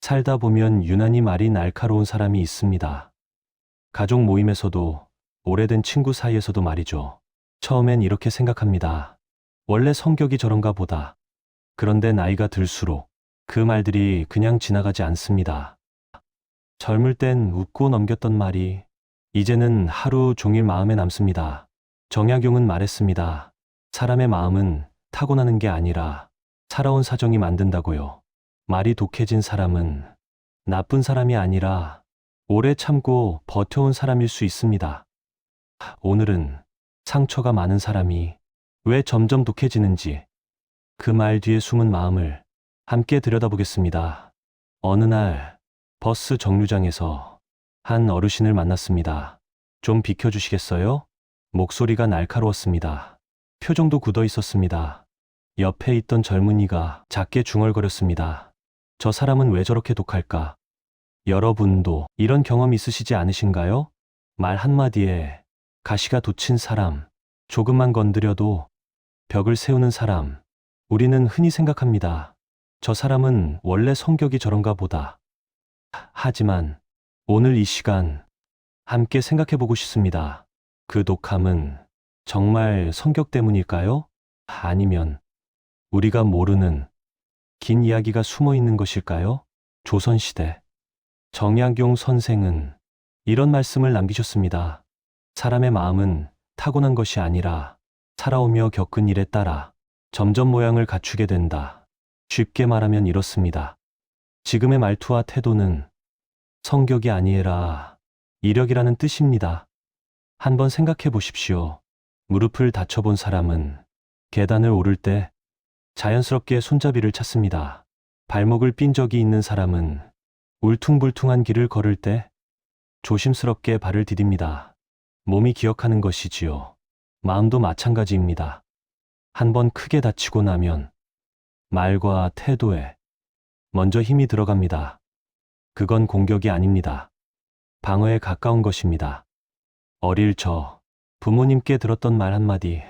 살다 보면 유난히 말이 날카로운 사람이 있습니다. 가족 모임에서도 오래된 친구 사이에서도 말이죠. 처음엔 이렇게 생각합니다. 원래 성격이 저런가 보다. 그런데 나이가 들수록 그 말들이 그냥 지나가지 않습니다. 젊을 땐 웃고 넘겼던 말이 이제는 하루 종일 마음에 남습니다. 정약용은 말했습니다. 사람의 마음은 타고나는 게 아니라 살아온 사정이 만든다고요. 말이 독해진 사람은 나쁜 사람이 아니라 오래 참고 버텨온 사람일 수 있습니다. 오늘은 상처가 많은 사람이 왜 점점 독해지는지 그 말 뒤에 숨은 마음을 함께 들여다보겠습니다. 어느 날 버스 정류장에서 한 어르신을 만났습니다. 좀 비켜주시겠어요? 목소리가 날카로웠습니다. 표정도 굳어 있었습니다. 옆에 있던 젊은이가 작게 중얼거렸습니다. 저 사람은 왜 저렇게 독할까? 여러분도 이런 경험 있으시지 않으신가요? 말 한마디에 가시가 돋친 사람, 조금만 건드려도 벽을 세우는 사람, 우리는 흔히 생각합니다. 저 사람은 원래 성격이 저런가 보다. 하지만 오늘 이 시간 함께 생각해보고 싶습니다. 그 독함은 정말 성격 때문일까요? 아니면 우리가 모르는 긴 이야기가 숨어 있는 것일까요? 조선시대 정약용 선생은 이런 말씀을 남기셨습니다. 사람의 마음은 타고난 것이 아니라 살아오며 겪은 일에 따라 점점 모양을 갖추게 된다. 쉽게 말하면 이렇습니다. 지금의 말투와 태도는 성격이 아니라 이력이라는 뜻입니다. 한번 생각해 보십시오. 무릎을 다쳐본 사람은 계단을 오를 때 자연스럽게 손잡이를 찾습니다. 발목을 삔 적이 있는 사람은 울퉁불퉁한 길을 걸을 때 조심스럽게 발을 디딥니다. 몸이 기억하는 것이지요. 마음도 마찬가지입니다. 한번 크게 다치고 나면 말과 태도에 먼저 힘이 들어갑니다. 그건 공격이 아닙니다. 방어에 가까운 것입니다. 어릴 저 부모님께 들었던 말 한마디,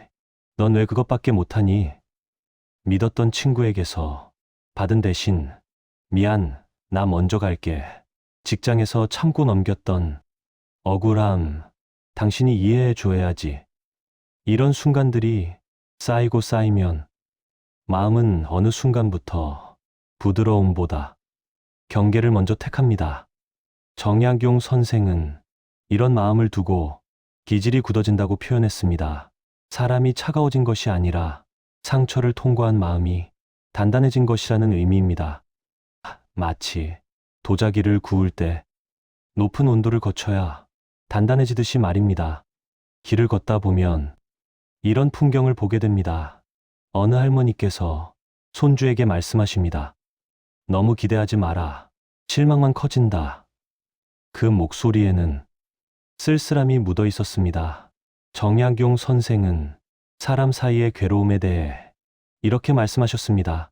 넌 왜 그것밖에 못하니? 믿었던 친구에게서 받은 대신, 미안, 나 먼저 갈게. 직장에서 참고 넘겼던 억울함, 당신이 이해해 줘야지. 이런 순간들이 쌓이고 쌓이면 마음은 어느 순간부터 부드러움보다 경계를 먼저 택합니다. 정약용 선생은 이런 마음을 두고 기질이 굳어진다고 표현했습니다. 사람이 차가워진 것이 아니라 상처를 통과한 마음이 단단해진 것이라는 의미입니다. 마치 도자기를 구울 때 높은 온도를 거쳐야 단단해지듯이 말입니다. 길을 걷다 보면 이런 풍경을 보게 됩니다. 어느 할머니께서 손주에게 말씀하십니다. 너무 기대하지 마라. 실망만 커진다. 그 목소리에는 쓸쓸함이 묻어 있었습니다. 정약용 선생은 사람 사이의 괴로움에 대해 이렇게 말씀하셨습니다.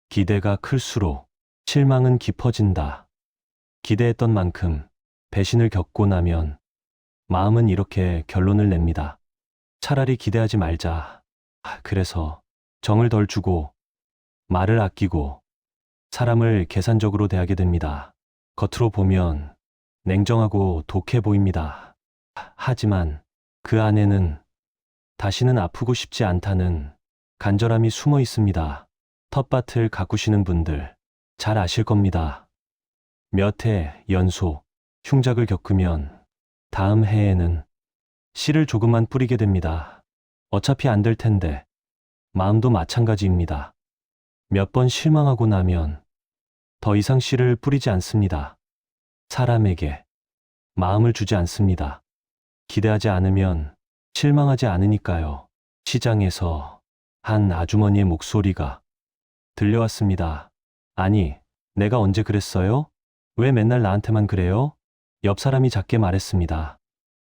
기대가 클수록 실망은 깊어진다. 기대했던 만큼 배신을 겪고 나면 마음은 이렇게 결론을 냅니다. 차라리 기대하지 말자. 그래서 정을 덜 주고 말을 아끼고 사람을 계산적으로 대하게 됩니다. 겉으로 보면 냉정하고 독해 보입니다. 하지만 그 안에는 다시는 아프고 싶지 않다는 간절함이 숨어 있습니다. 텃밭을 가꾸시는 분들 잘 아실 겁니다. 몇 해 연속 흉작을 겪으면 다음 해에는 씨를 조금만 뿌리게 됩니다. 어차피 안 될 텐데. 마음도 마찬가지입니다. 몇 번 실망하고 나면 더 이상 씨를 뿌리지 않습니다. 사람에게 마음을 주지 않습니다. 기대하지 않으면 실망하지 않으니까요. 시장에서 한 아주머니의 목소리가 들려왔습니다. 아니, 내가 언제 그랬어요? 왜 맨날 나한테만 그래요? 옆 사람이 작게 말했습니다.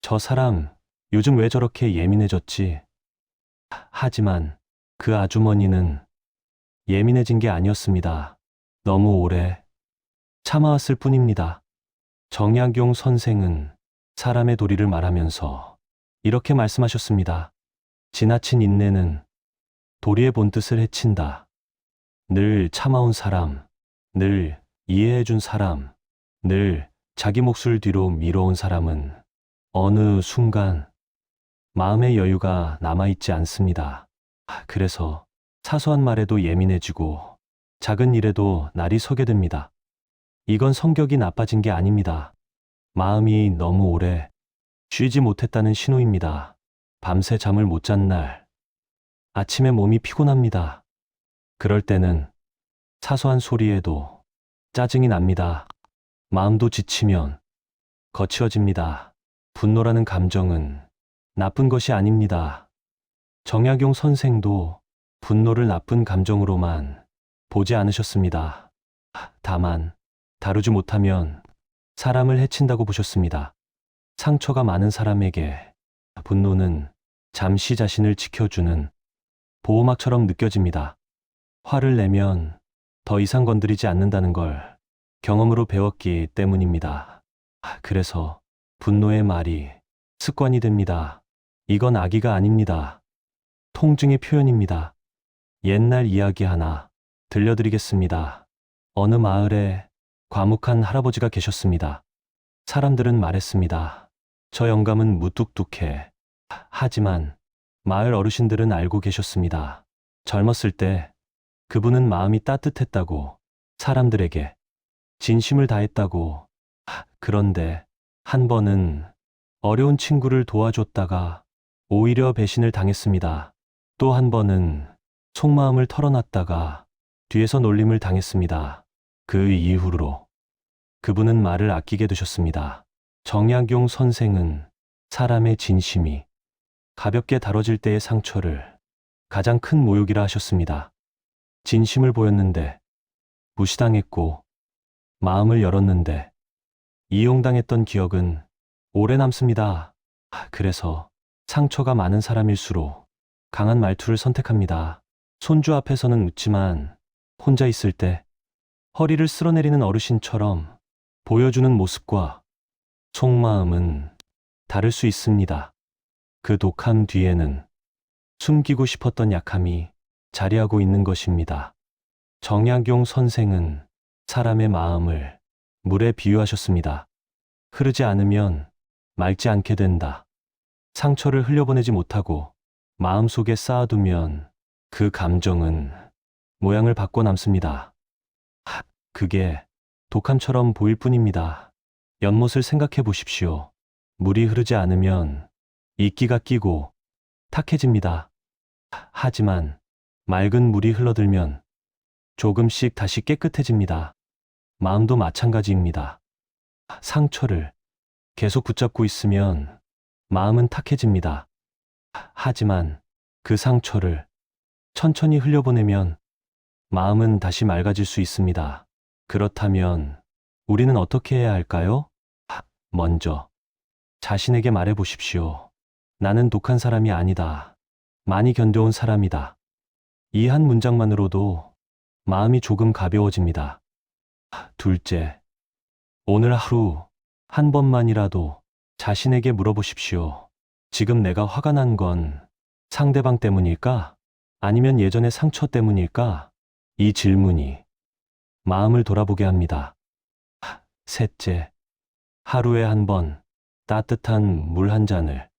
저 사람 요즘 왜 저렇게 예민해졌지? 하지만 그 아주머니는 예민해진 게 아니었습니다. 너무 오래 참아왔을 뿐입니다. 정약용 선생은 사람의 도리를 말하면서 이렇게 말씀하셨습니다. 지나친 인내는 도리의 본뜻을 해친다. 늘 참아온 사람, 늘 이해해준 사람, 늘 자기 몫을 뒤로 미뤄온 사람은 어느 순간 마음의 여유가 남아있지 않습니다. 그래서 사소한 말에도 예민해지고 작은 일에도 날이 서게 됩니다. 이건 성격이 나빠진 게 아닙니다. 마음이 너무 오래 쉬지 못했다는 신호입니다. 밤새 잠을 못 잔 날, 아침에 몸이 피곤합니다. 그럴 때는 사소한 소리에도 짜증이 납니다. 마음도 지치면 거칠어집니다. 분노라는 감정은 나쁜 것이 아닙니다. 정약용 선생도 분노를 나쁜 감정으로만 보지 않으셨습니다. 다만 다루지 못하면 사람을 해친다고 보셨습니다. 상처가 많은 사람에게 분노는 잠시 자신을 지켜주는 보호막처럼 느껴집니다. 화를 내면 더 이상 건드리지 않는다는 걸 경험으로 배웠기 때문입니다. 그래서 분노의 말이 습관이 됩니다. 이건 악의가 아닙니다. 통증의 표현입니다. 옛날 이야기 하나 들려드리겠습니다. 어느 마을에 과묵한 할아버지가 계셨습니다. 사람들은 말했습니다. 저 영감은 무뚝뚝해. 하지만 마을 어르신들은 알고 계셨습니다. 젊었을 때 그분은 마음이 따뜻했다고, 사람들에게 진심을 다했다고. 그런데 한 번은 어려운 친구를 도와줬다가 오히려 배신을 당했습니다. 또 한 번은 속마음을 털어놨다가 뒤에서 놀림을 당했습니다. 그 이후로 그분은 말을 아끼게 되셨습니다. 정약용 선생은 사람의 진심이 가볍게 다뤄질 때의 상처를 가장 큰 모욕이라 하셨습니다. 진심을 보였는데 무시당했고, 마음을 열었는데 이용당했던 기억은 오래 남습니다. 그래서 상처가 많은 사람일수록 강한 말투를 선택합니다. 손주 앞에서는 웃지만 혼자 있을 때 허리를 쓸어내리는 어르신처럼 보여주는 모습과 속마음은 다를 수 있습니다. 그 독함 뒤에는 숨기고 싶었던 약함이 자리하고 있는 것입니다. 정약용 선생은 사람의 마음을 물에 비유하셨습니다. 흐르지 않으면 맑지 않게 된다. 상처를 흘려보내지 못하고 마음속에 쌓아두면 그 감정은 모양을 바꿔 남습니다. 그게 독함처럼 보일 뿐입니다. 연못을 생각해 보십시오. 물이 흐르지 않으면 이끼가 끼고 탁해집니다. 하지만 맑은 물이 흘러들면 조금씩 다시 깨끗해집니다. 마음도 마찬가지입니다. 상처를 계속 붙잡고 있으면 마음은 탁해집니다. 하지만 그 상처를 천천히 흘려보내면 마음은 다시 맑아질 수 있습니다. 그렇다면 우리는 어떻게 해야 할까요? 먼저 자신에게 말해 보십시오. 나는 독한 사람이 아니다. 많이 견뎌온 사람이다. 이 한 문장만으로도 마음이 조금 가벼워집니다. 둘째, 오늘 하루 한 번만이라도 자신에게 물어보십시오. 지금 내가 화가 난 건 상대방 때문일까? 아니면 예전의 상처 때문일까? 이 질문이 마음을 돌아보게 합니다. 셋째, 하루에 한 번 따뜻한 물 한 잔을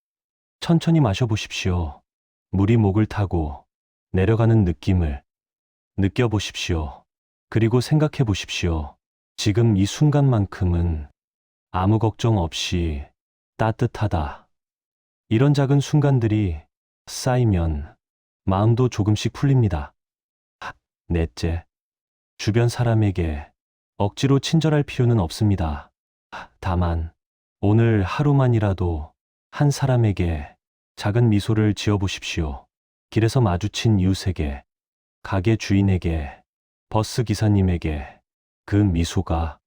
천천히 마셔보십시오. 물이 목을 타고 내려가는 느낌을 느껴보십시오. 그리고 생각해 보십시오. 지금 이 순간만큼은 아무 걱정 없이 따뜻하다. 이런 작은 순간들이 쌓이면 마음도 조금씩 풀립니다. 넷째, 주변 사람에게 억지로 친절할 필요는 없습니다. 다만 오늘 하루만이라도 한 사람에게 작은 미소를 지어보십시오. 길에서 마주친 이웃에게, 가게 주인에게, 버스 기사님에게 그 미소가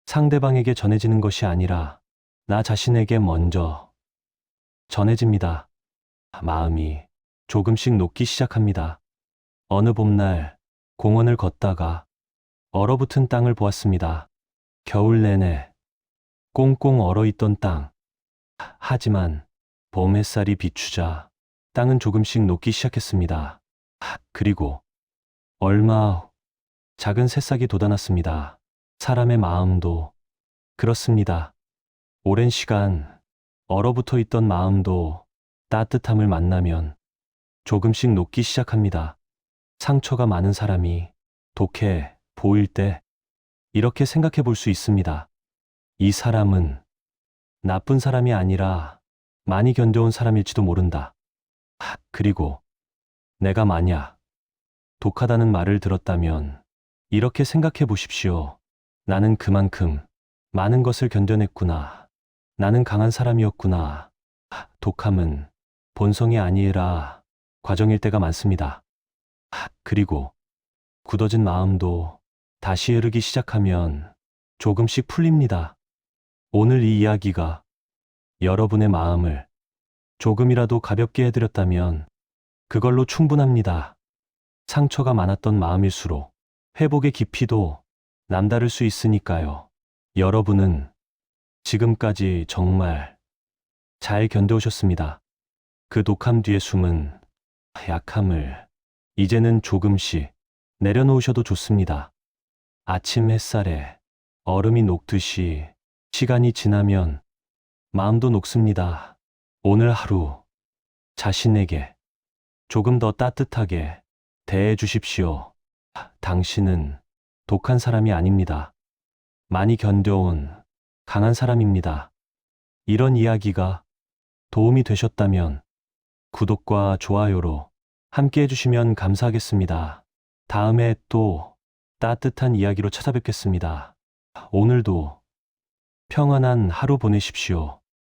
상대방에게 전해지는 것이 아니라 나 자신에게 먼저 전해집니다. 마음이 조금씩 녹기 시작합니다. 어느 봄날 공원을 걷다가 얼어붙은 땅을 보았습니다. 겨울 내내 꽁꽁 얼어있던 땅. 하지만 봄 햇살이 비추자 땅은 조금씩 녹기 시작했습니다. 그리고 얼마 후 작은 새싹이 돋아났습니다. 사람의 마음도 그렇습니다. 오랜 시간 얼어붙어 있던 마음도 따뜻함을 만나면 조금씩 녹기 시작합니다. 상처가 많은 사람이 독해 보일 때 이렇게 생각해 볼 수 있습니다. 이 사람은 나쁜 사람이 아니라 많이 견뎌온 사람일지도 모른다. 그리고 내가 만약 독하다는 말을 들었다면 이렇게 생각해 보십시오. 나는 그만큼 많은 것을 견뎌냈구나. 나는 강한 사람이었구나. 독함은 본성이 아니라 과정일 때가 많습니다. 그리고 굳어진 마음도 다시 흐르기 시작하면 조금씩 풀립니다. 오늘 이 이야기가 여러분의 마음을 조금이라도 가볍게 해드렸다면 그걸로 충분합니다. 상처가 많았던 마음일수록 회복의 깊이도 남다를 수 있으니까요. 여러분은 지금까지 정말 잘 견뎌오셨습니다. 그 독함 뒤에 숨은 약함을 이제는 조금씩 내려놓으셔도 좋습니다. 아침 햇살에 얼음이 녹듯이 시간이 지나면 마음도 녹습니다. 오늘 하루 자신에게 조금 더 따뜻하게 대해 주십시오. 당신은 독한 사람이 아닙니다. 많이 견뎌온 강한 사람입니다. 이런 이야기가 도움이 되셨다면 구독과 좋아요로 함께 해주시면 감사하겠습니다. 다음에 또 따뜻한 이야기로 찾아뵙겠습니다. 오늘도 평안한 하루 보내십시오.